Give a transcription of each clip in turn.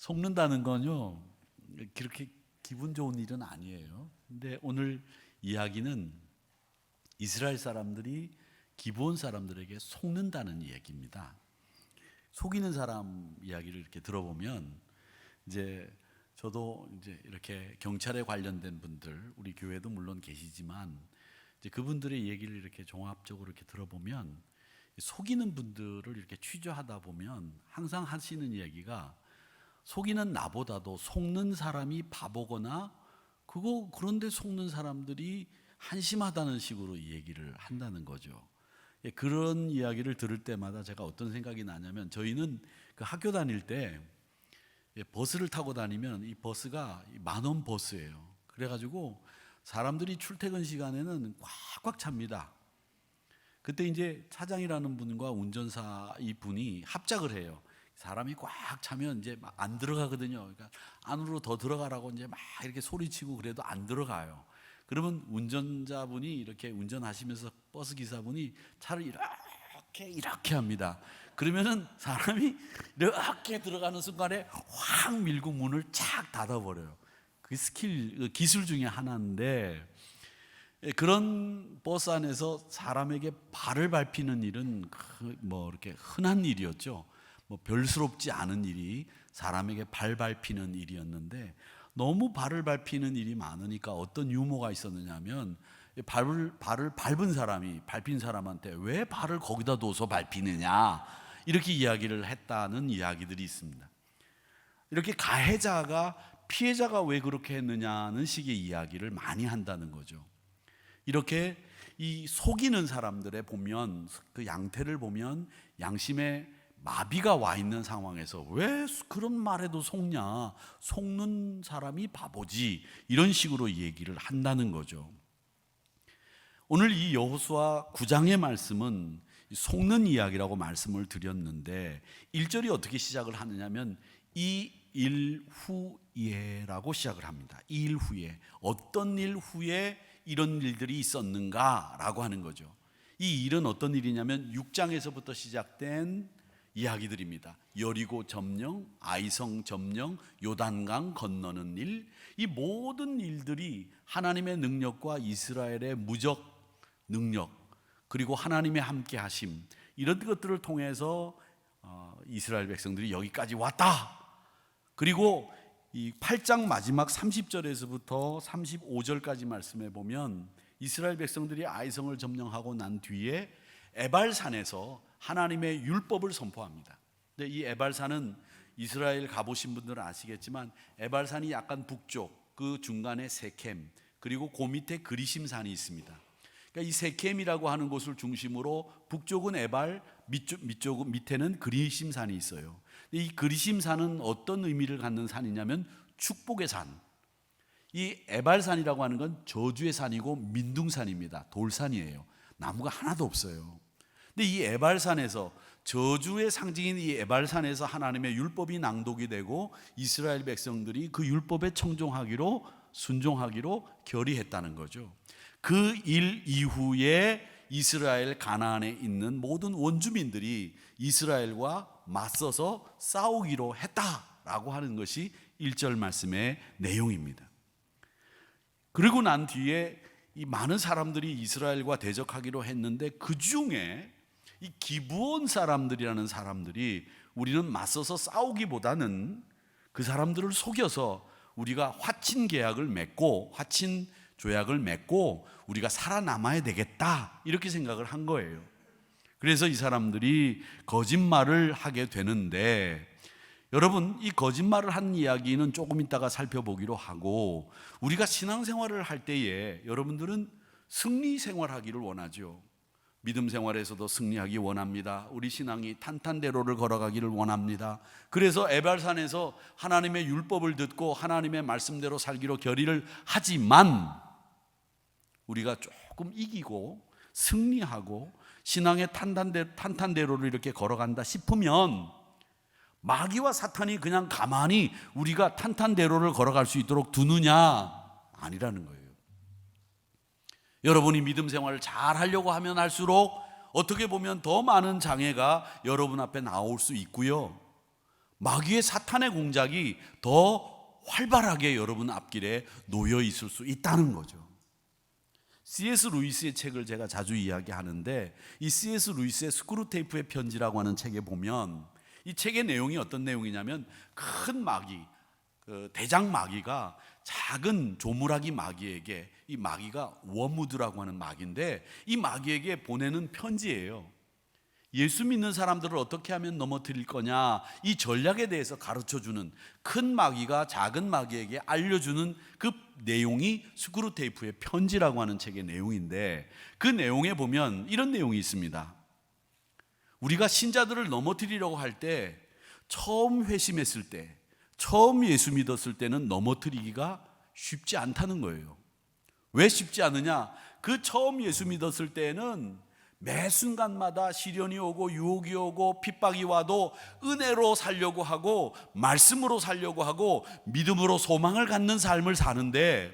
속는다는 건요, 그렇게 기분 좋은 일은 아니에요. 근데 오늘 이야기는 이스라엘 사람들이 기브온 사람들에게 속는다는 이야기입니다. 속이는 사람 이야기를 이렇게 들어보면 이제 저도 이제 이렇게 경찰에 관련된 분들, 우리 교회도 물론 계시지만 이제 그분들의 얘기를 이렇게 종합적으로 이렇게 들어보면 속이는 분들을 이렇게 취조하다 보면 항상 하시는 이야기가 속이는 나보다도 속는 사람이 바보거나 그런데 속는 사람들이 한심하다는 식으로 이 얘기를 한다는 거죠. 그런 이야기를 들을 때마다 제가 어떤 생각이 나냐면, 저희는 그 학교 다닐 때 버스를 타고 다니면 이 버스가 10,000원 버스예요. 그래가지고 사람들이 출퇴근 시간에는 꽉꽉 찹니다. 그때 이제 차장이라는 분과 운전사 이 분이 합작을 해요. 사람이 꽉 차면 이제 막 안 들어가거든요. 그러니까 안으로 더 들어가라고 이제 막 이렇게 소리치고 그래도 안 들어가요. 그러면 운전자분이 이렇게 운전하시면서 버스 기사분이 차를 이렇게 합니다. 그러면은 사람이 이렇게 들어가는 순간에 확 밀고 문을 착 닫아버려요. 그 기술 중에 하나인데, 그런 버스 안에서 사람에게 발을 밟히는 일은 뭐 이렇게 흔한 일이었죠. 뭐 별스럽지 않은 일이 사람에게 발 밟히는 일이었는데, 너무 발을 밟히는 일이 많으니까 어떤 유머가 있었느냐면, 발을 밟힌 사람한테 왜 발을 거기다 둬서 밟히느냐 이렇게 이야기를 했다는 이야기들이 있습니다. 이렇게 가해자가 피해자가 왜 그렇게 했느냐는 식의 이야기를 많이 한다는 거죠. 이렇게 이 속이는 사람들의 보면 그 양태를 보면 양심에 마비가 와 있는 상황에서 왜 그런 말에도 속냐, 속는 사람이 바보지, 이런 식으로 얘기를 한다는 거죠. 오늘 이 여호수아 9장의 말씀은 속는 이야기라고 말씀을 드렸는데, 1절이 어떻게 시작을 하느냐면 이 일 후에라고 시작을 합니다. 이 일 후에, 어떤 일 후에 이런 일들이 있었는가라고 하는 거죠. 이 일은 어떤 일이냐면 6장에서부터 시작된 이야기들입니다. 여리고 점령, 아이성 점령, 요단강 건너는 일, 이 모든 일들이 하나님의 능력과 이스라엘의 무적 능력, 그리고 하나님의 함께 하심, 이런 것들을 통해서 이스라엘 백성들이 여기까지 왔다. 그리고 이 8장 마지막 30절에서부터 35절까지 말씀해 보면 이스라엘 백성들이 아이성을 점령하고 난 뒤에 에발산에서 하나님의 율법을 선포합니다. 근데 이 에발산은 이스라엘 가보신 분들은 아시겠지만, 에발산이 약간 북쪽, 그 중간에 세켐, 그리고 그 밑에 그리심산이 있습니다. 그러니까 이 세켐이라고 하는 곳을 중심으로 북쪽은 에발, 밑에는 그리심산이 있어요. 이 그리심산은 어떤 의미를 갖는 산이냐면 축복의 산. 이 에발산이라고 하는 건 저주의 산이고 민둥산입니다. 돌산이에요. 나무가 하나도 없어요. 근데 이 에발산에서, 저주의 상징인 이 에발산에서 하나님의 율법이 낭독이 되고 이스라엘 백성들이 그 율법에 청종하기로, 순종하기로 결의했다는 거죠. 그 일 이후에 이스라엘 가나안에 있는 모든 원주민들이 이스라엘과 맞서서 싸우기로 했다라고 하는 것이 1절 말씀의 내용입니다. 그리고 난 뒤에 이 많은 사람들이 이스라엘과 대적하기로 했는데, 그 중에 이 기브온 사람들이라는 사람들이 우리는 맞서서 싸우기보다는 그 사람들을 속여서 우리가 화친 계약을 맺고, 화친 조약을 맺고 우리가 살아남아야 되겠다, 이렇게 생각을 한 거예요. 그래서 이 사람들이 거짓말을 하게 되는데, 여러분, 이 거짓말을 한 이야기는 조금 이따가 살펴보기로 하고, 우리가 신앙생활을 할 때에 여러분들은 승리 생활하기를 원하죠. 믿음 생활에서도 승리하기 원합니다. 우리 신앙이 탄탄대로를 걸어가기를 원합니다. 그래서 에발산에서 하나님의 율법을 듣고 하나님의 말씀대로 살기로 결의를 하지만, 우리가 조금 이기고 승리하고 신앙의 탄탄대로를 이렇게 걸어간다 싶으면 마귀와 사탄이 그냥 가만히 우리가 탄탄대로를 걸어갈 수 있도록 두느냐? 아니라는 거예요. 여러분이 믿음 생활을 잘 하려고 하면 할수록 어떻게 보면 더 많은 장애가 여러분 앞에 나올 수 있고요, 마귀의 사탄의 공작이 더 활발하게 여러분 앞길에 놓여 있을 수 있다는 거죠. C.S. 루이스의 책을 제가 자주 이야기하는데, 이 C.S. 루이스의 스크루테이프의 편지라고 하는 책에 보면 이 책의 내용이 어떤 내용이냐면, 큰 마귀, 대장 마귀가 작은 조물아기 마귀에게, 이 마귀가 워무드라고 하는 마귀인데 이 마귀에게 보내는 편지예요. 예수 믿는 사람들을 어떻게 하면 넘어뜨릴 거냐, 이 전략에 대해서 가르쳐주는, 큰 마귀가 작은 마귀에게 알려주는 그 내용이 스크루테이프의 편지라고 하는 책의 내용인데, 그 내용에 보면 이런 내용이 있습니다. 우리가 신자들을 넘어뜨리려고 할 때, 처음 회심했을 때, 처음 예수 믿었을 때는 넘어뜨리기가 쉽지 않다는 거예요. 왜 쉽지 않느냐? 그 처음 예수 믿었을 때는 매 순간마다 시련이 오고 유혹이 오고 핍박이 와도 은혜로 살려고 하고 말씀으로 살려고 하고 믿음으로 소망을 갖는 삶을 사는데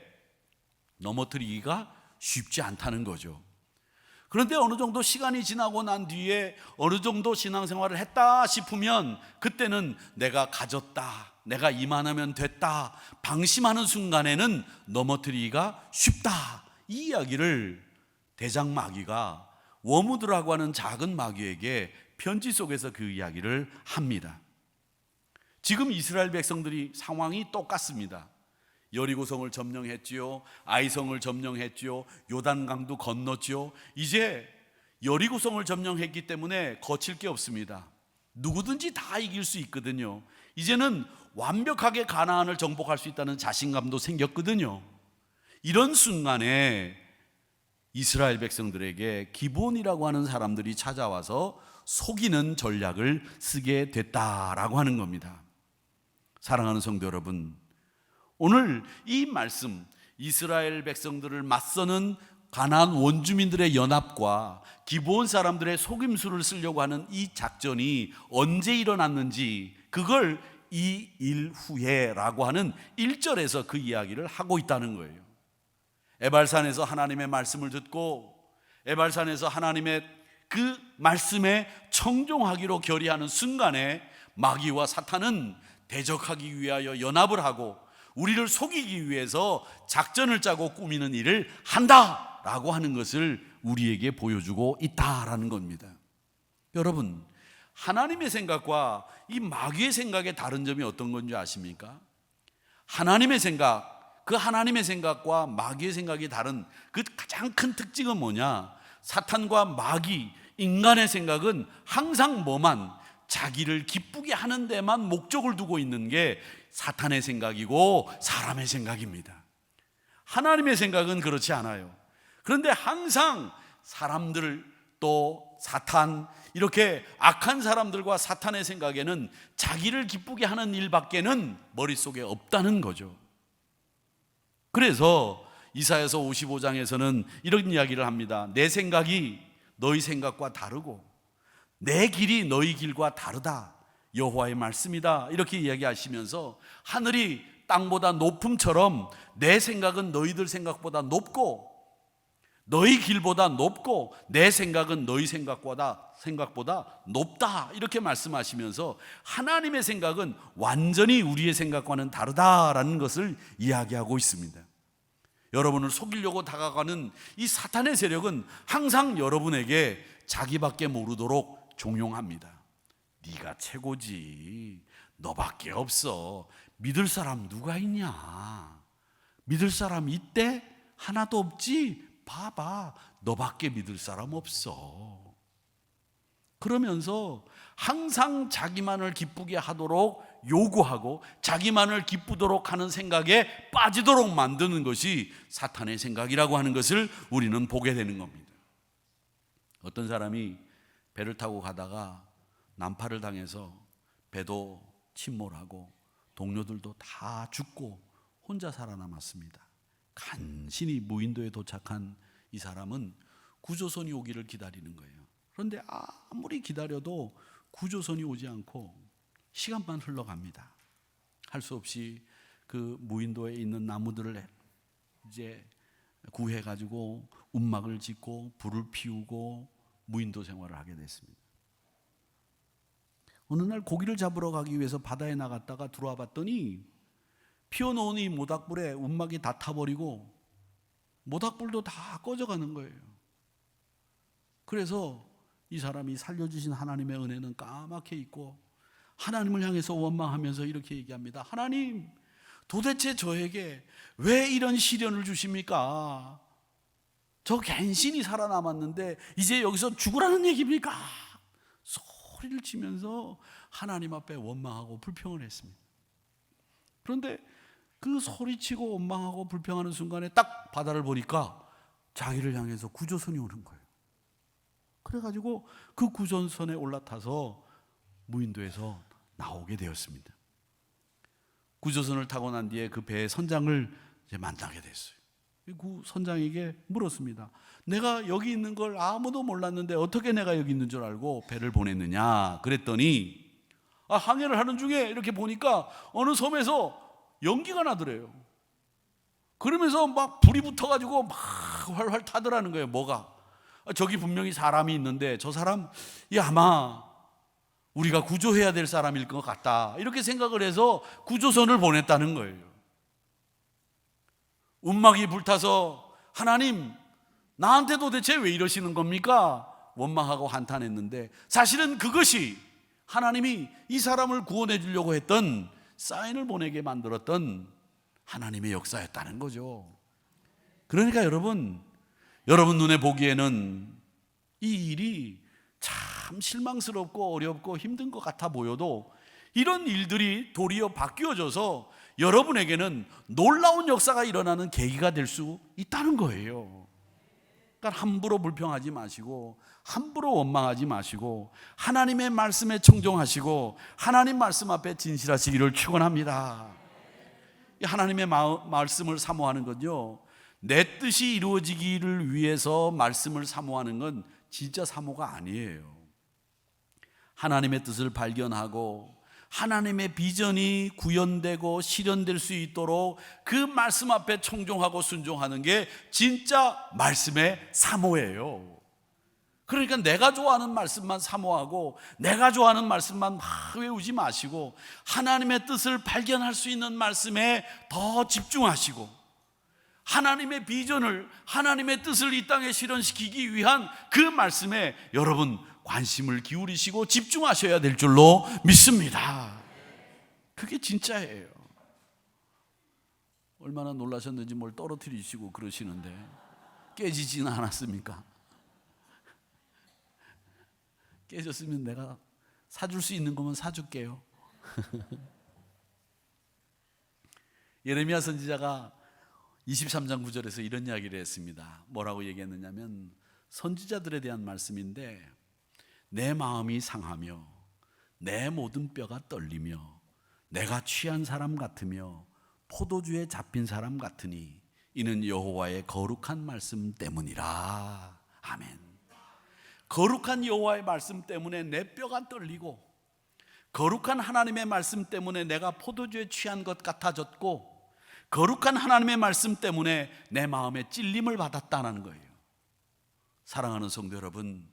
넘어뜨리기가 쉽지 않다는 거죠. 그런데 어느 정도 시간이 지나고 난 뒤에 어느 정도 신앙생활을 했다 싶으면 그때는 내가 가졌다, 내가 이만하면 됐다, 방심하는 순간에는 넘어뜨리기가 쉽다, 이 이야기를 대장 마귀가 워무드라고 하는 작은 마귀에게 편지 속에서 그 이야기를 합니다. 지금 이스라엘 백성들이 상황이 똑같습니다. 여리고성을 점령했지요, 아이성을 점령했지요, 요단강도 건넜지요. 이제 여리고성을 점령했기 때문에 거칠 게 없습니다. 누구든지 다 이길 수 있거든요. 이제는 완벽하게 가나안을 정복할 수 있다는 자신감도 생겼거든요. 이런 순간에 이스라엘 백성들에게 기브온이라고 하는 사람들이 찾아와서 속이는 전략을 쓰게 됐다라고 하는 겁니다. 사랑하는 성도 여러분, 오늘 이 말씀, 이스라엘 백성들을 맞서는 가나안 원주민들의 연합과 기브온 사람들의 속임수를 쓰려고 하는 이 작전이 언제 일어났는지, 그걸 이 일 후에라고 하는 1절에서 그 이야기를 하고 있다는 거예요. 에발산에서 하나님의 말씀을 듣고 에발산에서 하나님의 그 말씀에 청종하기로 결의하는 순간에 마귀와 사탄은 대적하기 위하여 연합을 하고 우리를 속이기 위해서 작전을 짜고 꾸미는 일을 한다라고 하는 것을 우리에게 보여주고 있다라는 겁니다. 여러분, 하나님의 생각과 이 마귀의 생각의 다른 점이 어떤 건지 아십니까? 하나님의 생각, 그 하나님의 생각과 마귀의 생각이 다른 그 가장 큰 특징은 뭐냐? 사탄과 마귀, 인간의 생각은 항상 뭐만, 자기를 기쁘게 하는 데만 목적을 두고 있는 게 사탄의 생각이고 사람의 생각입니다. 하나님의 생각은 그렇지 않아요. 그런데 항상 사람들, 또 사탄, 이렇게 악한 사람들과 사탄의 생각에는 자기를 기쁘게 하는 일밖에는 머릿속에 없다는 거죠. 그래서 이사야서 55장에서는 이런 이야기를 합니다. 내 생각이 너희 생각과 다르고 내 길이 너희 길과 다르다, 여호와의 말씀이다, 이렇게 이야기하시면서 하늘이 땅보다 높음처럼 내 생각은 너희들 생각보다 높고 너희 길보다 높고 내 생각은 너희 생각보다 높다, 이렇게 말씀하시면서 하나님의 생각은 완전히 우리의 생각과는 다르다라는 것을 이야기하고 있습니다. 여러분을 속이려고 다가가는 이 사탄의 세력은 항상 여러분에게 자기밖에 모르도록 종용합니다. 네가 최고지, 너밖에 없어, 믿을 사람 누가 있냐, 믿을 사람 있대? 하나도 없지? 봐봐, 너밖에 믿을 사람 없어. 그러면서 항상 자기만을 기쁘게 하도록 요구하고 자기만을 기쁘도록 하는 생각에 빠지도록 만드는 것이 사탄의 생각이라고 하는 것을 우리는 보게 되는 겁니다. 어떤 사람이 배를 타고 가다가 난파를 당해서 배도 침몰하고 동료들도 다 죽고 혼자 살아남았습니다. 간신히 무인도에 도착한 이 사람은 구조선이 오기를 기다리는 거예요. 그런데 아무리 기다려도 구조선이 오지 않고 시간만 흘러갑니다. 할 수 없이 그 무인도에 있는 나무들을 이제 구해가지고 움막을 짓고 불을 피우고 무인도 생활을 하게 됐습니다. 어느 날 고기를 잡으러 가기 위해서 바다에 나갔다가 들어와 봤더니 피워놓은 이 모닥불에 움막이 다 타버리고 모닥불도 다 꺼져가는 거예요. 그래서 이 사람이 살려주신 하나님의 은혜는 까맣게 있고 하나님을 향해서 원망하면서 이렇게 얘기합니다. 하나님, 도대체 저에게 왜 이런 시련을 주십니까? 저 간신히 살아남았는데 이제 여기서 죽으라는 얘기입니까? 소리를 치면서 하나님 앞에 원망하고 불평을 했습니다. 그런데 그 소리치고 원망하고 불평하는 순간에 딱 바다를 보니까 자기를 향해서 구조선이 오는 거예요. 그래가지고 그 구조선에 올라타서 무인도에서 나오게 되었습니다. 구조선을 타고 난 뒤에 그 배의 선장을 이제 만나게 됐어요. 그 선장에게 물었습니다. 내가 여기 있는 걸 아무도 몰랐는데 어떻게 내가 여기 있는 줄 알고 배를 보냈느냐? 그랬더니 항해를 하는 중에 이렇게 보니까 어느 섬에서 연기가 나더래요. 그러면서 막 불이 붙어가지고 막 활활 타더라는 거예요. 뭐가? 저기 분명히 사람이 있는데 저 사람이 아마 우리가 구조해야 될 사람일 것 같다, 이렇게 생각을 해서 구조선을 보냈다는 거예요. 움막이 불타서 하나님, 나한테 도대체 왜 이러시는 겁니까? 원망하고 한탄했는데 사실은 그것이 하나님이 이 사람을 구원해 주려고 했던 사인을 보내게 만들었던 하나님의 역사였다는 거죠. 그러니까 여러분 눈에 보기에는 이 일이 참 실망스럽고 어렵고 힘든 것 같아 보여도 이런 일들이 도리어 바뀌어져서 여러분에게는 놀라운 역사가 일어나는 계기가 될 수 있다는 거예요. 그러니까 함부로 불평하지 마시고 함부로 원망하지 마시고 하나님의 말씀에 청종하시고 하나님 말씀 앞에 진실하시기를 축원합니다. 하나님의 말씀을 사모하는 건요, 내 뜻이 이루어지기를 위해서 말씀을 사모하는 건 진짜 사모가 아니에요. 하나님의 뜻을 발견하고 하나님의 비전이 구현되고 실현될 수 있도록 그 말씀 앞에 청종하고 순종하는 게 진짜 말씀의 사모예요. 그러니까 내가 좋아하는 말씀만 사모하고 내가 좋아하는 말씀만 막 외우지 마시고 하나님의 뜻을 발견할 수 있는 말씀에 더 집중하시고 하나님의 비전을, 하나님의 뜻을 이 땅에 실현시키기 위한 그 말씀에 여러분 관심을 기울이시고 집중하셔야 될 줄로 믿습니다. 그게 진짜예요. 얼마나 놀라셨는지 뭘 떨어뜨리시고 그러시는데 깨지지는 않았습니까? 깨졌으면 내가 사줄 수 있는 거면 사줄게요. 예레미야 선지자가 23장 9절에서 이런 이야기를 했습니다. 뭐라고 얘기했느냐면 선지자들에 대한 말씀인데 내 마음이 상하며 내 모든 뼈가 떨리며 내가 취한 사람 같으며 포도주에 잡힌 사람 같으니 이는 여호와의 거룩한 말씀 때문이라. 아멘. 거룩한 여호와의 말씀 때문에 내 뼈가 떨리고 거룩한 하나님의 말씀 때문에 내가 포도주에 취한 것 같아졌고 거룩한 하나님의 말씀 때문에 내 마음에 찔림을 받았다는 거예요. 사랑하는 성도 여러분,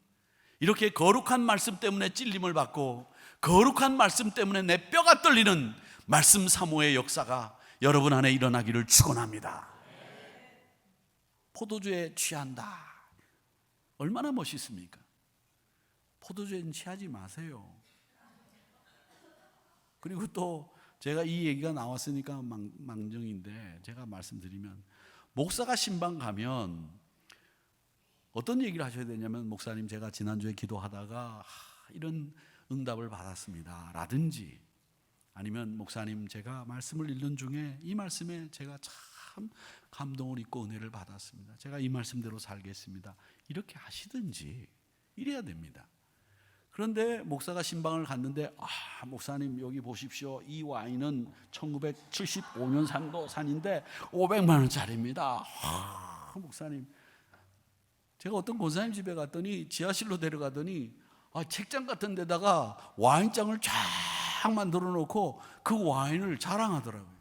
이렇게 거룩한 말씀 때문에 찔림을 받고 거룩한 말씀 때문에 내 뼈가 떨리는 말씀 사모의 역사가 여러분 안에 일어나기를 축원합니다. 포도주에 취한다. 얼마나 멋있습니까? 포도주에는 취하지 마세요. 그리고 또 제가 이 얘기가 나왔으니까 망정인데 제가 말씀드리면 목사가 신방 가면 어떤 얘기를 하셔야 되냐면 목사님 제가 지난주에 기도하다가 이런 응답을 받았습니다 라든지 아니면 목사님 제가 말씀을 읽는 중에 이 말씀에 제가 참 감동을 입고 은혜를 받았습니다. 제가 이 말씀대로 살겠습니다. 이렇게 하시든지 이래야 됩니다. 그런데 목사가 신방을 갔는데 목사님 여기 보십시오. 이 와인은 1975년 산도산인데 500만 원짜리입니다. 목사님, 제가 어떤 권사님 집에 갔더니 지하실로 데려가더니 책장 같은 데다가 와인장을 쫙 만들어 놓고 그 와인을 자랑하더라고요.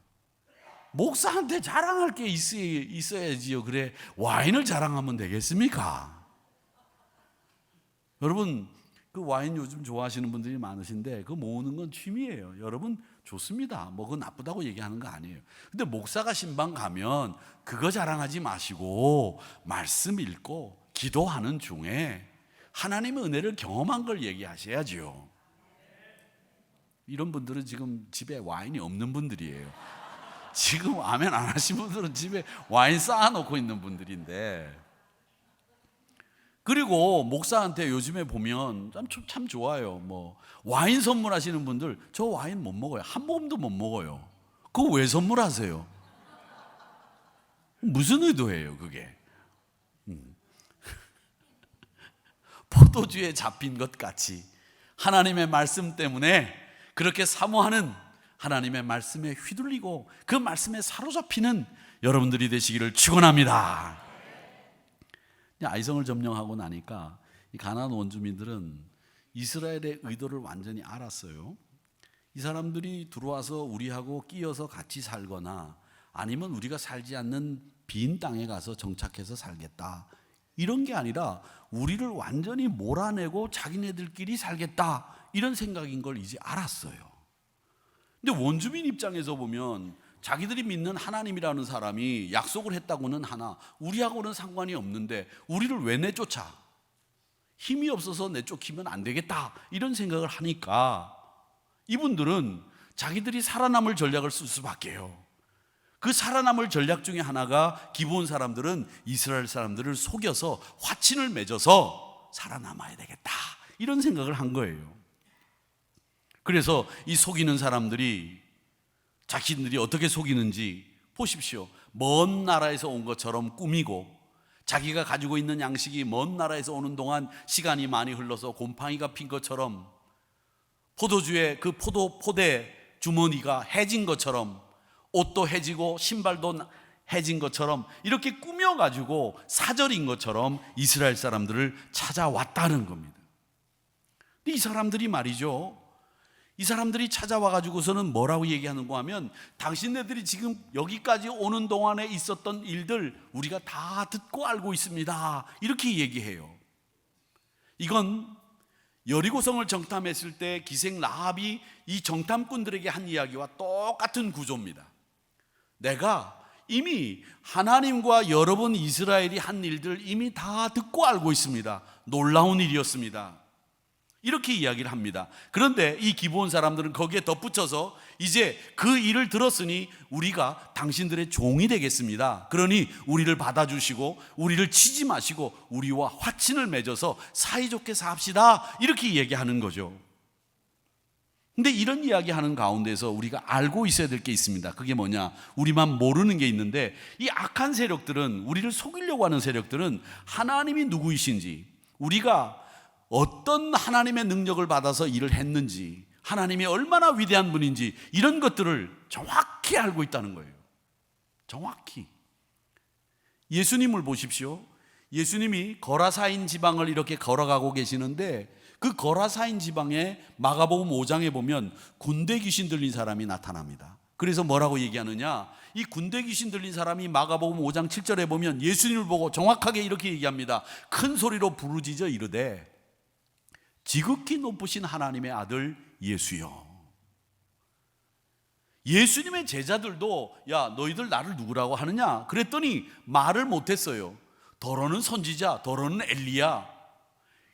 목사한테 자랑할 게 있어야지요. 그래 와인을 자랑하면 되겠습니까? 여러분, 그 와인 요즘 좋아하시는 분들이 많으신데 그 모으는 건 취미예요. 여러분 좋습니다. 뭐 그건 나쁘다고 얘기하는 거 아니에요. 근데 목사가 신방 가면 그거 자랑하지 마시고 말씀 읽고 기도하는 중에 하나님의 은혜를 경험한 걸 얘기하셔야죠. 이런 분들은 지금 집에 와인이 없는 분들이에요. 지금 아멘 안 하신 분들은 집에 와인 쌓아놓고 있는 분들인데, 그리고 목사한테 요즘에 보면 참 좋아요. 뭐 와인 선물하시는 분들, 저 와인 못 먹어요. 한 모금도 못 먹어요. 그거 왜 선물하세요? 무슨 의도예요 그게? 포도주에 잡힌 것 같이 하나님의 말씀 때문에 그렇게 사모하는, 하나님의 말씀에 휘둘리고 그 말씀에 사로잡히는 여러분들이 되시기를 축원합니다. 아이성을 점령하고 나니까 이 가나안 원주민들은 이스라엘의 의도를 완전히 알았어요. 이 사람들이 들어와서 우리하고 끼어서 같이 살거나 아니면 우리가 살지 않는 빈 땅에 가서 정착해서 살겠다, 이런 게 아니라 우리를 완전히 몰아내고 자기네들끼리 살겠다, 이런 생각인 걸 이제 알았어요. 근데 원주민 입장에서 보면 자기들이 믿는 하나님이라는 사람이 약속을 했다고는 하나 우리하고는 상관이 없는데 우리를 왜 내쫓아? 힘이 없어서 내쫓기면 안 되겠다, 이런 생각을 하니까 이분들은 자기들이 살아남을 전략을 쓸 수밖에요. 그 살아남을 전략 중에 하나가 기브온 사람들은 이스라엘 사람들을 속여서 화친을 맺어서 살아남아야 되겠다, 이런 생각을 한 거예요. 그래서 이 속이는 사람들이 자신들이 어떻게 속이는지 보십시오. 먼 나라에서 온 것처럼 꾸미고 자기가 가지고 있는 양식이 먼 나라에서 오는 동안 시간이 많이 흘러서 곰팡이가 핀 것처럼 포도주의 그 포대 주머니가 해진 것처럼 옷도 해지고 신발도 해진 것처럼 이렇게 꾸며가지고 사절인 것처럼 이스라엘 사람들을 찾아왔다는 겁니다. 근데 이 사람들이 말이죠, 이 사람들이 찾아와가지고서는 뭐라고 얘기하는가 하면 당신네들이 지금 여기까지 오는 동안에 있었던 일들 우리가 다 듣고 알고 있습니다, 이렇게 얘기해요. 이건 여리고성을 정탐했을 때 기생 라합이 이 정탐꾼들에게 한 이야기와 똑같은 구조입니다. 내가 이미 하나님과 여러분 이스라엘이 한 일들 이미 다 듣고 알고 있습니다. 놀라운 일이었습니다, 이렇게 이야기를 합니다. 그런데 이 기브온 사람들은 거기에 덧붙여서 이제 그 일을 들었으니 우리가 당신들의 종이 되겠습니다. 그러니 우리를 받아주시고 우리를 치지 마시고 우리와 화친을 맺어서 사이좋게 삽시다, 이렇게 얘기하는 거죠. 근데 이런 이야기하는 가운데서 우리가 알고 있어야 될 게 있습니다. 그게 뭐냐? 우리만 모르는 게 있는데, 이 악한 세력들은, 우리를 속이려고 하는 세력들은 하나님이 누구이신지, 우리가 어떤 하나님의 능력을 받아서 일을 했는지, 하나님이 얼마나 위대한 분인지, 이런 것들을 정확히 알고 있다는 거예요. 정확히. 예수님을 보십시오. 예수님이 거라사인 지방을 이렇게 걸어가고 계시는데 그 거라사인 지방에 마가복음 5장에 보면 군대 귀신 들린 사람이 나타납니다. 그래서 뭐라고 얘기하느냐? 이 군대 귀신 들린 사람이 마가복음 5장 7절에 보면 예수님을 보고 정확하게 이렇게 얘기합니다. 큰 소리로 부르짖어 이르되 지극히 높으신 하나님의 아들 예수여. 예수님의 제자들도 야 너희들 나를 누구라고 하느냐 그랬더니 말을 못했어요. 더러는 선지자, 더러는 엘리야,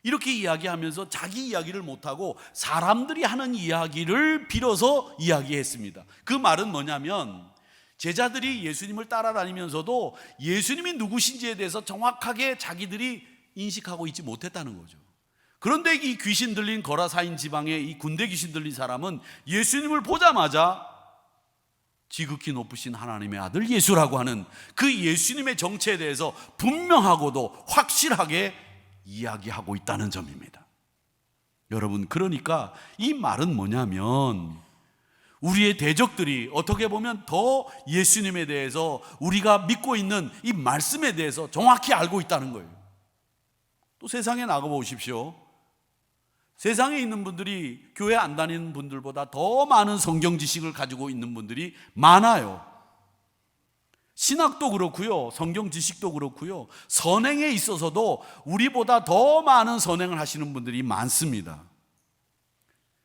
이렇게 이야기하면서 자기 이야기를 못하고 사람들이 하는 이야기를 빌어서 이야기했습니다. 그 말은 뭐냐면 제자들이 예수님을 따라다니면서도 예수님이 누구신지에 대해서 정확하게 자기들이 인식하고 있지 못했다는 거죠. 그런데 이 귀신 들린 거라사인 지방의 이 군대 귀신 들린 사람은 예수님을 보자마자 지극히 높으신 하나님의 아들 예수라고 하는 그 예수님의 정체에 대해서 분명하고도 확실하게 이야기하고 있다는 점입니다. 여러분, 그러니까 이 말은 뭐냐면 우리의 대적들이 어떻게 보면 더 예수님에 대해서 우리가 믿고 있는 이 말씀에 대해서 정확히 알고 있다는 거예요. 또 세상에 나가보십시오. 세상에 있는 분들이 교회 안 다니는 분들보다 더 많은 성경 지식을 가지고 있는 분들이 많아요. 신학도 그렇고요, 성경 지식도 그렇고요, 선행에 있어서도 우리보다 더 많은 선행을 하시는 분들이 많습니다.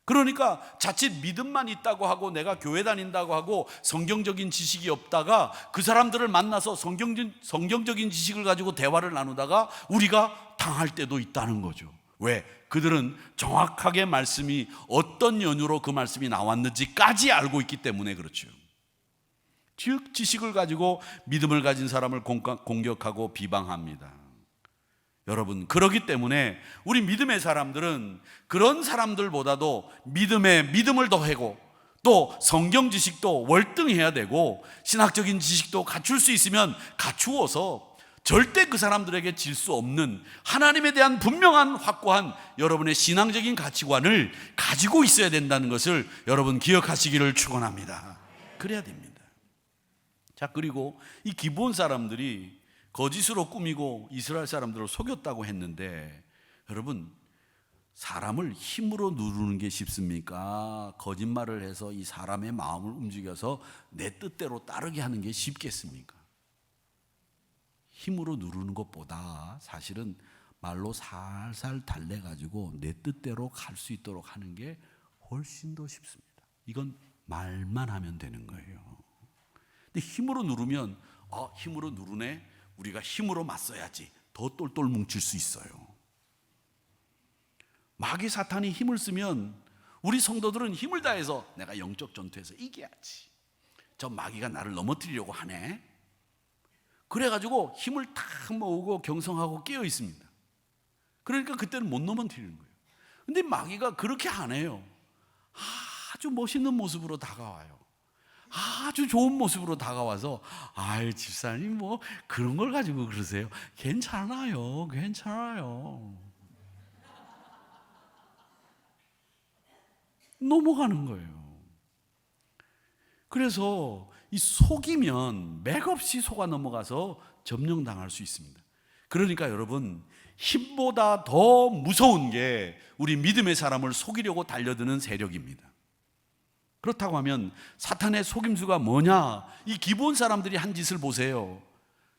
그러니까 자칫 믿음만 있다고 하고 내가 교회 다닌다고 하고 성경적인 지식이 없다가 그 사람들을 만나서 성경적인 지식을 가지고 대화를 나누다가 우리가 당할 때도 있다는 거죠. 왜? 그들은 정확하게 말씀이 어떤 연유로 그 말씀이 나왔는지까지 알고 있기 때문에 그렇죠. 즉 지식을 가지고 믿음을 가진 사람을 공격하고 비방합니다. 여러분, 그렇기 때문에 우리 믿음의 사람들은 그런 사람들보다도 믿음을 더하고 또 성경 지식도 월등해야 되고 신학적인 지식도 갖출 수 있으면 갖추어서 절대 그 사람들에게 질 수 없는 하나님에 대한 분명한 확고한 여러분의 신앙적인 가치관을 가지고 있어야 된다는 것을 여러분 기억하시기를 축원합니다. 그래야 됩니다. 자, 그리고 이 기브온 사람들이 거짓으로 꾸미고 이스라엘 사람들을 속였다고 했는데, 여러분, 사람을 힘으로 누르는 게 쉽습니까? 거짓말을 해서 이 사람의 마음을 움직여서 내 뜻대로 따르게 하는 게 쉽겠습니까? 힘으로 누르는 것보다 사실은 말로 살살 달래가지고 내 뜻대로 갈 수 있도록 하는 게 훨씬 더 쉽습니다. 이건 말만 하면 되는 거예요. 근데 힘으로 누르면 힘으로 누르네, 우리가 힘으로 맞서야지, 더 똘똘 뭉칠 수 있어요. 마귀 사탄이 힘을 쓰면 우리 성도들은 힘을 다해서 내가 영적 전투에서 이겨야지, 저 마귀가 나를 넘어뜨리려고 하네, 그래가지고 힘을 탁 모으고 경성하고 깨어 있습니다. 그러니까 그때는 못 넘어뜨리는 거예요. 근데 마귀가 그렇게 안 해요. 아주 멋있는 모습으로 다가와요. 아주 좋은 모습으로 다가와서 아유, 집사님 뭐 그런 걸 가지고 그러세요? 괜찮아요, 괜찮아요. 넘어가는 거예요. 그래서 이 속이면 맥없이 속아 넘어가서 점령당할 수 있습니다. 그러니까 여러분, 힘보다 더 무서운 게 우리 믿음의 사람을 속이려고 달려드는 세력입니다. 그렇다고 하면 사탄의 속임수가 뭐냐? 이 기브온 사람들이 한 짓을 보세요.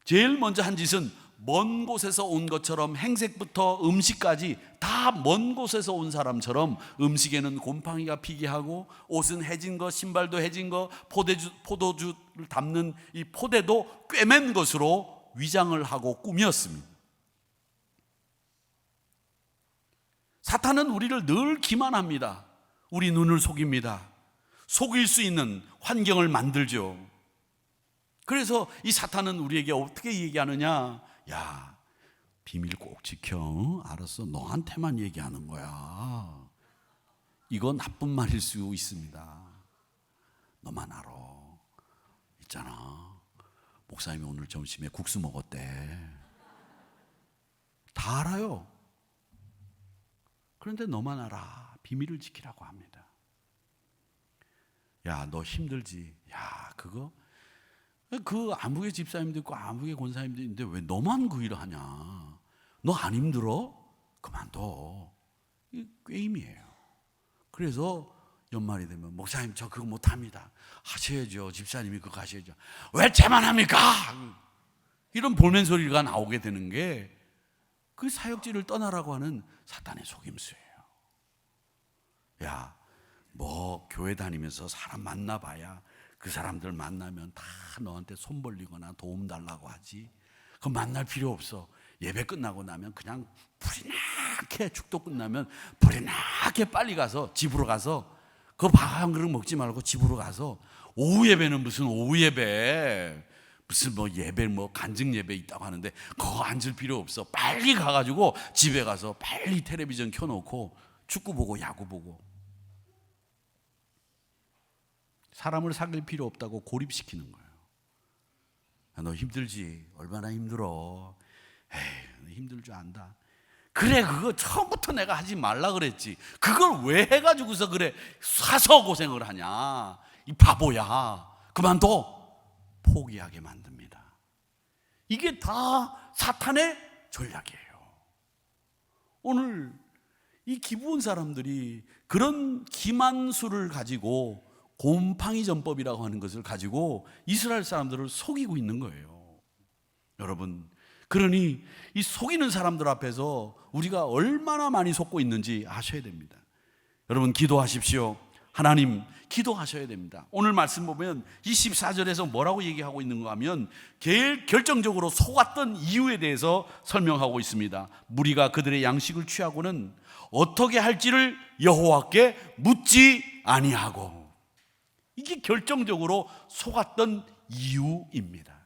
제일 먼저 한 짓은 먼 곳에서 온 것처럼 행색부터 음식까지 다 먼 곳에서 온 사람처럼 음식에는 곰팡이가 피게 하고 옷은 해진 거, 신발도 해진 거, 포도주를 담는 이 포대도 꿰맨 것으로 위장을 하고 꾸몄습니다. 사탄은 우리를 늘 기만합니다. 우리 눈을 속입니다. 속일 수 있는 환경을 만들죠. 그래서 이 사탄은 우리에게 어떻게 얘기하느냐? 야, 비밀 꼭 지켜. 알았어, 너한테만 얘기하는 거야. 이거 나쁜 말일 수 있습니다. 너만 알아. 있잖아, 목사님이 오늘 점심에 국수 먹었대. 다 알아요. 그런데 너만 알아. 비밀을 지키라고 합니다. 야, 너 힘들지? 야, 그거 그 아무개 집사님도 있고 아무개 권사님도 있는데 왜 너만 그 일을 하냐? 너 안 힘들어? 그만둬. 이 게임이에요. 그래서 연말이 되면 목사님 저 그거 못합니다. 하셔야죠. 집사님이 그거 하셔야죠. 왜 쟤만 합니까? 이런 볼멘 소리가 나오게 되는 게 그 사역지를 떠나라고 하는 사탄의 속임수예요. 야, 뭐 교회 다니면서 사람 만나봐야 그 사람들 만나면 다 너한테 손 벌리거나 도움 달라고 하지. 그거 만날 필요 없어. 예배 끝나고 나면 그냥 불이 나게, 축도 끝나면 불이 나게 빨리 가서 집으로 가서 그거 밥 한 그릇 먹지 말고 집으로 가서, 오후 예배는 무슨 오후 예배, 무슨 뭐 예배 뭐 간증 예배 있다고 하는데 그거 앉을 필요 없어. 빨리 가가지고 집에 가서 빨리 텔레비전 켜놓고 축구 보고 야구 보고. 사람을 사귈 필요 없다고 고립시키는 거예요. 너 힘들지? 얼마나 힘들어? 에이, 힘들 줄 안다. 그래, 그거 처음부터 내가 하지 말라 그랬지. 그걸 왜 해가지고서 그래 사서 고생을 하냐? 이 바보야. 그만둬. 포기하게 만듭니다. 이게 다 사탄의 전략이에요. 오늘 이 기브온 사람들이 그런 기만수를 가지고 곰팡이 전법이라고 하는 것을 가지고 이스라엘 사람들을 속이고 있는 거예요. 여러분, 그러니 이 속이는 사람들 앞에서 우리가 얼마나 많이 속고 있는지 아셔야 됩니다. 여러분, 기도하십시오. 하나님, 기도하셔야 됩니다. 오늘 말씀 보면 24절에서 뭐라고 얘기하고 있는가 하면 제일 결정적으로 속았던 이유에 대해서 설명하고 있습니다. 무리가 그들의 양식을 취하고는 어떻게 할지를 여호와께 묻지 아니하고, 이게 결정적으로 속았던 이유입니다.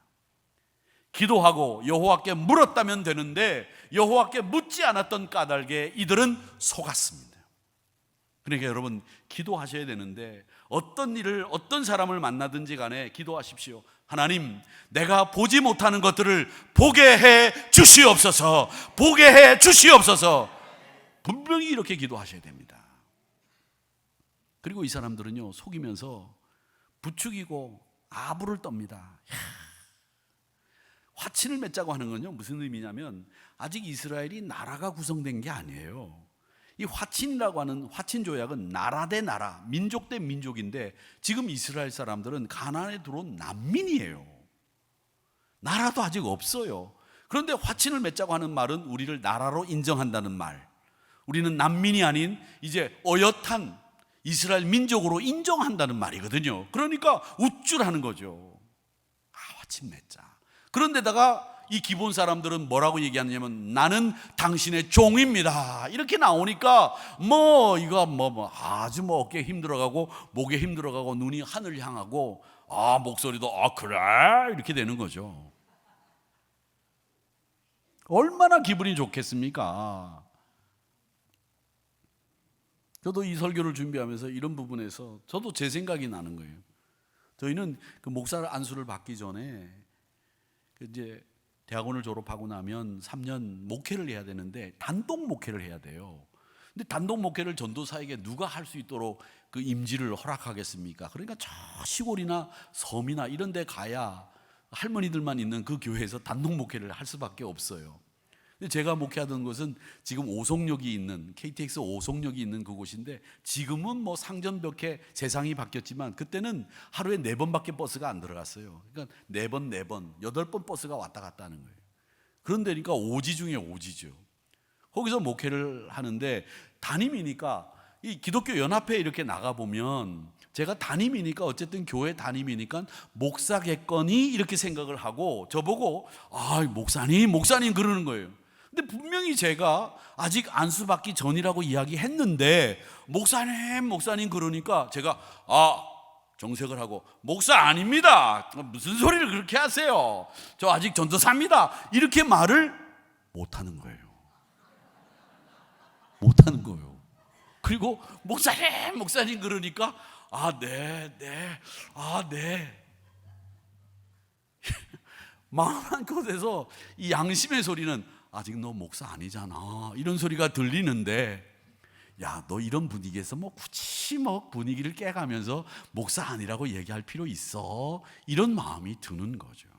기도하고 여호와께 물었다면 되는데 여호와께 묻지 않았던 까닭에 이들은 속았습니다. 그러니까 여러분, 기도하셔야 되는데 어떤 일을, 어떤 사람을 만나든지 간에 기도하십시오. 하나님, 내가 보지 못하는 것들을 보게 해 주시옵소서, 보게 해 주시옵소서. 분명히 이렇게 기도하셔야 됩니다. 그리고 이 사람들은요, 속이면서 부추기고 아부를 떱니다. 화친을 맺자고 하는 건요, 무슨 의미냐면 아직 이스라엘이 나라가 구성된 게 아니에요. 이 화친이라고 하는 화친 조약은 나라 대 나라, 민족 대 민족인데 지금 이스라엘 사람들은 가나안에 들어온 난민이에요. 나라도 아직 없어요. 그런데 화친을 맺자고 하는 말은 우리를 나라로 인정한다는 말, 우리는 난민이 아닌 이제 어엿한 이스라엘 민족으로 인정한다는 말이거든요. 그러니까 우쭐하는 거죠. 화친 맺자. 그런데다가 이 기본 사람들은 뭐라고 얘기하냐면 나는 당신의 종입니다. 이렇게 나오니까 이거 아주 어깨에 힘들어가고 목에 힘들어가고 눈이 하늘 향하고 목소리도 그래 이렇게 되는 거죠. 얼마나 기분이 좋겠습니까? 저도 이 설교를 준비하면서 이런 부분에서 저도 제 생각이 나는 거예요. 저희는 그 목사 안수를 받기 전에 이제 대학원을 졸업하고 나면 3년 목회를 해야 되는데 단독 목회를 해야 돼요. 근데 단독 목회를 전도사에게 누가 할 수 있도록 그 임지를 허락하겠습니까? 그러니까 저 시골이나 섬이나 이런 데 가야 할머니들만 있는 그 교회에서 단독 목회를 할 수밖에 없어요. 근데 제가 목회하던 곳은 지금 오송역이 있는, KTX 오송역이 있는 그곳인데 지금은 상전벽해 세상이 바뀌었지만 그때는 하루에 4번밖에 버스가 안 들어갔어요. 그러니까 4번, 8번 버스가 왔다 갔다 하는 거예요. 그런데니까 오지 중에 오지죠. 거기서 목회를 하는데 담임이니까 이 기독교 연합회에 이렇게 나가보면 제가 담임이니까 어쨌든 교회 담임이니까 목사겠거니 이렇게 생각을 하고 저보고 목사님 그러는 거예요. 근데 분명히 제가 아직 안수받기 전이라고 이야기했는데 목사님 그러니까 제가 정색을 하고 목사 아닙니다. 무슨 소리를 그렇게 하세요? 저 아직 전도사입니다. 이렇게 말을 못하는 거예요. 못하는 거예요. 그리고 목사님 그러니까 네. 마음 한곳에서 이 양심의 소리는 아직 너 목사 아니잖아 이런 소리가 들리는데 너 이런 분위기에서 굳이 분위기를 깨가면서 목사 아니라고 얘기할 필요 있어? 이런 마음이 드는 거죠.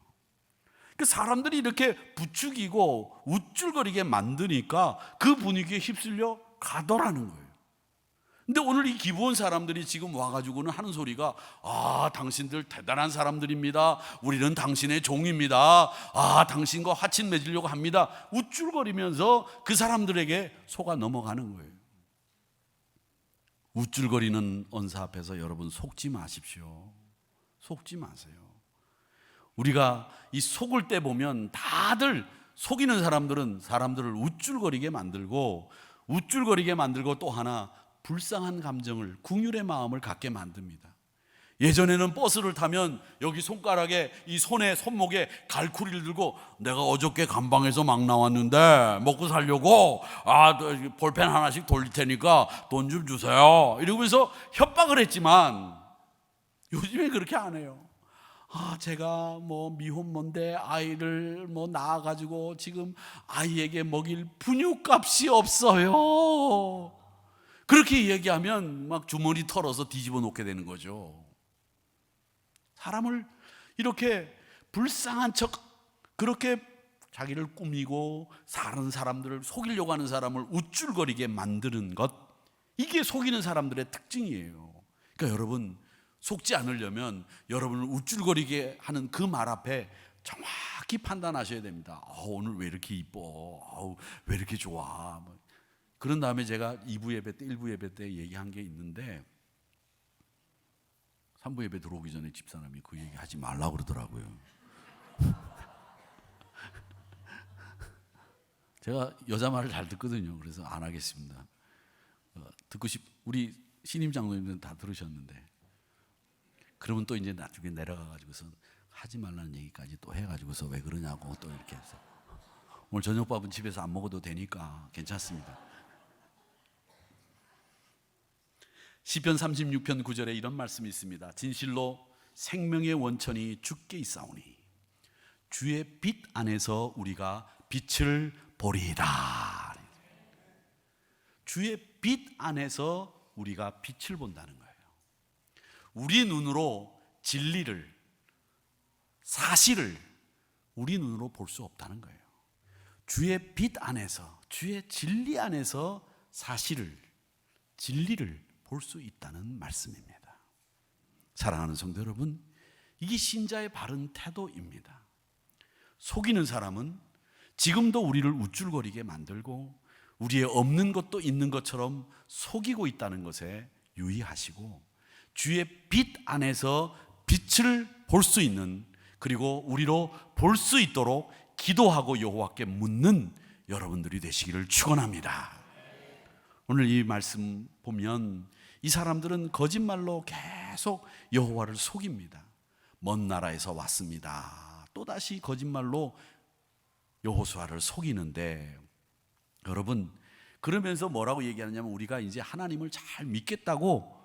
그 사람들이 이렇게 부추기고 우쭐거리게 만드니까 그 분위기에 휩쓸려 가더라는 거예요. 근데 오늘 이 기부원 사람들이 지금 와가지고는 하는 소리가 당신들 대단한 사람들입니다. 우리는 당신의 종입니다. 당신과 화친 맺으려고 합니다. 우쭐거리면서 그 사람들에게 속아 넘어가는 거예요. 우쭐거리는 언사 앞에서 여러분 속지 마십시오. 속지 마세요. 우리가 이 속을 때 보면 다들 속이는 사람들은 사람들을 우쭐거리게 만들고 또 하나 불쌍한 감정을, 긍휼의 마음을 갖게 만듭니다. 예전에는 버스를 타면 여기 손가락에 이 손목에 갈쿠리를 들고 내가 어저께 감방에서 막 나왔는데 먹고 살려고 볼펜 하나씩 돌릴 테니까 돈 좀 주세요 이러면서 협박을 했지만 요즘에 그렇게 안 해요. 제가 미혼모인데 아이를 낳아가지고 지금 아이에게 먹일 분유값이 없어요. 그렇게 얘기하면 막 주머니 털어서 뒤집어 놓게 되는 거죠. 사람을 이렇게 불쌍한 척 그렇게 자기를 꾸미고 사는 사람들을 속이려고 하는 사람을 우쭐거리게 만드는 것, 이게 속이는 사람들의 특징이에요. 그러니까 여러분, 속지 않으려면 여러분을 우쭐거리게 하는 그 말 앞에 정확히 판단하셔야 됩니다. 오늘 왜 이렇게 이뻐? 왜 이렇게 좋아? 그런 다음에 제가 2부 예배 때, 1부 예배 때 얘기한 게 있는데 3부 예배 들어오기 전에 집사람이 그 얘기 하지 말라고 그러더라고요. 제가 여자 말을 잘 듣거든요. 그래서 안 하겠습니다. 우리 신임 장로님들은 다 들으셨는데, 그러면 또 이제 나중에 내려가가지고서 하지 말라는 얘기까지 또 해가지고서 왜 그러냐고 또 이렇게 해서 오늘 저녁밥은 집에서 안 먹어도 되니까 괜찮습니다. 시편 36편 9절에 이런 말씀이 있습니다. 진실로 생명의 원천이 주께 있사오니 주의 빛 안에서 우리가 빛을 보리이다. 주의 빛 안에서 우리가 빛을 본다는 거예요. 우리 눈으로 진리를, 사실을 우리 눈으로 볼 수 없다는 거예요. 주의 빛 안에서, 주의 진리 안에서 사실을, 진리를 볼 수 있다는 말씀입니다. 사랑하는 성도 여러분, 이게 신자의 바른 태도입니다. 속이는 사람은 지금도 우리를 우쭐거리게 만들고 우리의 없는 것도 있는 것처럼 속이고 있다는 것에 유의하시고, 주의 빛 안에서 빛을 볼 수 있는, 그리고 우리로 볼 수 있도록 기도하고 여호와께 묻는 여러분들이 되시기를 축원합니다. 오늘 이 말씀 보면 이 사람들은 거짓말로 계속 여호와를 속입니다. 먼 나라에서 왔습니다. 또다시 거짓말로 여호수아를 속이는데, 여러분, 그러면서 뭐라고 얘기하느냐면 우리가 이제 하나님을 잘 믿겠다고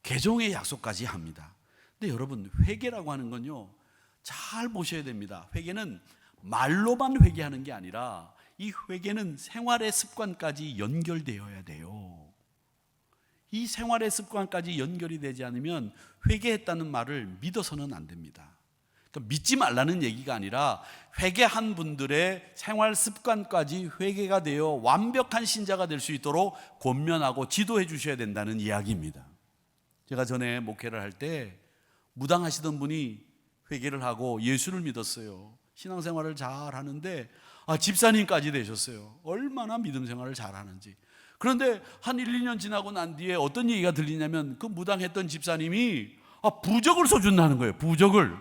개종의 약속까지 합니다. 근데 여러분, 회개라고 하는 건요, 잘 보셔야 됩니다. 회개는 말로만 회개하는 게 아니라 이 회개는 생활의 습관까지 연결되어야 돼요. 이 생활의 습관까지 연결이 되지 않으면 회개했다는 말을 믿어서는 안 됩니다. 그러니까 믿지 말라는 얘기가 아니라 회개한 분들의 생활 습관까지 회개가 되어 완벽한 신자가 될 수 있도록 권면하고 지도해 주셔야 된다는 이야기입니다. 제가 전에 목회를 할 때 무당하시던 분이 회개를 하고 예수를 믿었어요. 신앙생활을 잘 하는데 집사님까지 되셨어요. 얼마나 믿음 생활을 잘 하는지. 그런데 한 1, 2년 지나고 난 뒤에 어떤 얘기가 들리냐면 그 무당했던 집사님이 부적을 써준다는 거예요. 부적을.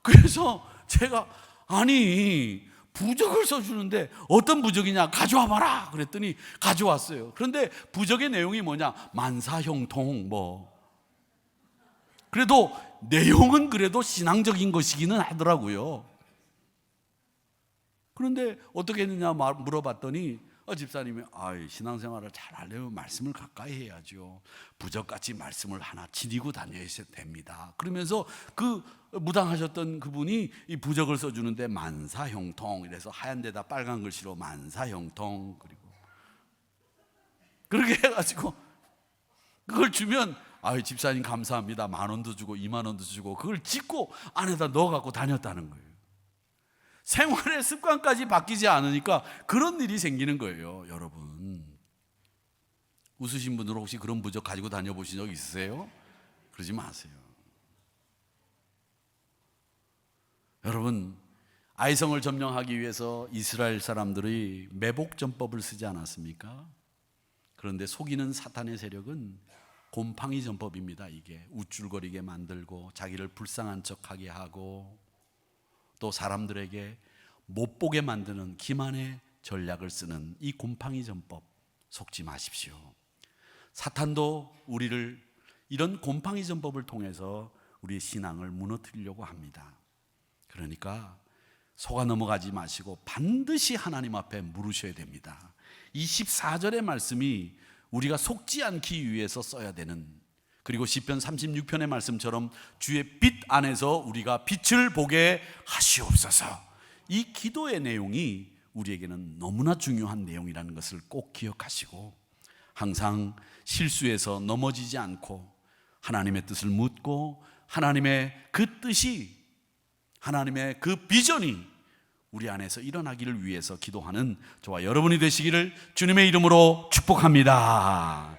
그래서 제가 부적을 써주는데 어떤 부적이냐, 가져와 봐라 그랬더니 가져왔어요. 그런데 부적의 내용이 뭐냐, 만사형통 그래도 내용은 그래도 신앙적인 것이기는 하더라고요. 그런데 어떻게 했느냐 물어봤더니 집사님이 신앙생활을 잘 하려면 말씀을 가까이 해야죠. 부적같이 말씀을 하나 지니고 다녀야 됩니다. 그러면서 그 무당하셨던 그분이 이 부적을 써주는데 만사형통, 이래서 하얀 데다 빨간 글씨로 만사형통, 그리고 그렇게 해가지고 그걸 주면 집사님 감사합니다, 10,000원도 주고 20,000원도 주고 그걸 찍고 안에다 넣어갖고 다녔다는 거예요. 생활의 습관까지 바뀌지 않으니까 그런 일이 생기는 거예요. 여러분, 웃으신 분들은 혹시 그런 부적 가지고 다녀보신 적 있으세요? 그러지 마세요. 여러분, 아이성을 점령하기 위해서 이스라엘 사람들이 매복전법을 쓰지 않았습니까? 그런데 속이는 사탄의 세력은 곰팡이 전법입니다. 이게 우쭐거리게 만들고 자기를 불쌍한 척하게 하고 또 사람들에게 못 보게 만드는 기만의 전략을 쓰는 이 곰팡이 전법, 속지 마십시오. 사탄도 우리를 이런 곰팡이 전법을 통해서 우리의 신앙을 무너뜨리려고 합니다. 그러니까 속아 넘어가지 마시고 반드시 하나님 앞에 물으셔야 됩니다. 이 14절의 말씀이 우리가 속지 않기 위해서 써야 되는, 그리고 시편 36편의 말씀처럼 주의 빛 안에서 우리가 빛을 보게 하시옵소서, 이 기도의 내용이 우리에게는 너무나 중요한 내용이라는 것을 꼭 기억하시고 항상 실수해서 넘어지지 않고 하나님의 뜻을 묻고 하나님의 그 뜻이, 하나님의 그 비전이 우리 안에서 일어나기를 위해서 기도하는 저와 여러분이 되시기를 주님의 이름으로 축복합니다.